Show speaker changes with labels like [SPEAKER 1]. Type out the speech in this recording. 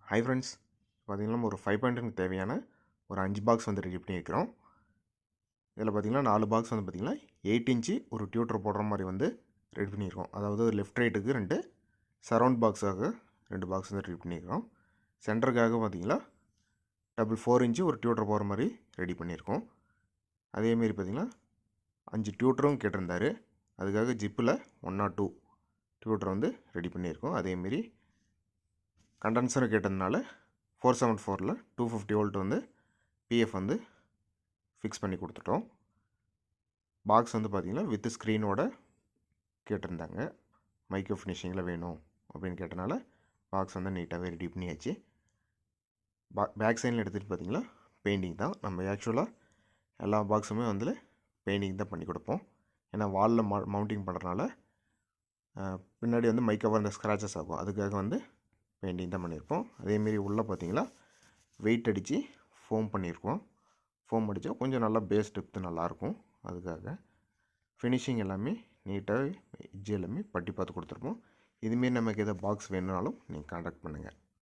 [SPEAKER 1] Hi friends, பார்த்திங்கன்னா நம்ம ஒரு 5 பாயிண்ட்டுக்கு தேவையான ஒரு 5 பாக்ஸ் வந்து ரெடி பண்ணியிருக்கிறோம். இதில் பார்த்திங்கன்னா 4 பாக்ஸ் வந்து பார்த்திங்கன்னா 8 இன்ச்சு ஒரு டியூட்டர் போடுற மாதிரி வந்து ரெடி பண்ணியிருக்கோம். அதாவது லெஃப்ட் ரைட்டுக்கு 2 சரவுண்ட் பாக்ஸாக 2 பாக்ஸ் வந்து ரெடி பண்ணியிருக்கிறோம். சென்டருக்காக பார்த்திங்கன்னா 4 இன்ச்சு ஒரு டியூட்டர் போடுற மாதிரி ரெடி பண்ணியிருக்கோம். அதேமாரி பார்த்திங்கன்னா 5 டியூட்டரும் கேட்டிருந்தார். அதுக்காக ஜிப்பில் 102 டியூட்டர் வந்து ரெடி பண்ணியிருக்கோம். அதேமாரி கண்டென்சரை கேட்டதுனால 474ல் 250 வோல்ட் வந்து பிஎஃப் வந்து ஃபிக்ஸ் பண்ணி கொடுத்துட்டோம். பாக்ஸ் வந்து பார்த்திங்கன்னா வித் ஸ்க்ரீனோட கேட்டிருந்தாங்க. மைக்ரோ ஃபினிஷிங்கில் வேணும் அப்படின்னு கேட்டனால பாக்ஸ் வந்து நீட்டாகவே ரெடி பண்ணியாச்சு. பேக் சைடில் எடுத்துகிட்டு பார்த்திங்கன்னா பெயிண்டிங் தான். நம்ம ஆக்சுவலாக எல்லா பாக்ஸுமே வந்து பெயிண்டிங் தான் பண்ணி கொடுப்போம். ஏன்னா வாலில் மவுண்டிங் பண்ணுறதுனால பின்னாடி வந்து மைக்கவர் அந்த ஸ்க்ராச்சஸ் ஆகும். அதுக்காக வந்து பெயிண்டிங் தான் பண்ணியிருப்போம். அதேமாரி உள்ளே பார்த்திங்கன்னா வெயிட் அடித்து ஃபோம் பண்ணியிருக்கோம். ஃபோம் அடித்தா கொஞ்சம் நல்லா பேஸ் டெப்த்து நல்லாயிருக்கும். அதுக்காக ஃபினிஷிங் எல்லாமே நீட்டாக எட்ஜ் எல்லாமே பட்டி பார்த்து கொடுத்துருப்போம். இதுமாரி நமக்கு எதாவது பாக்ஸ் வேணுனாலும் நீங்கள் கான்டாக்ட் பண்ணுங்கள்.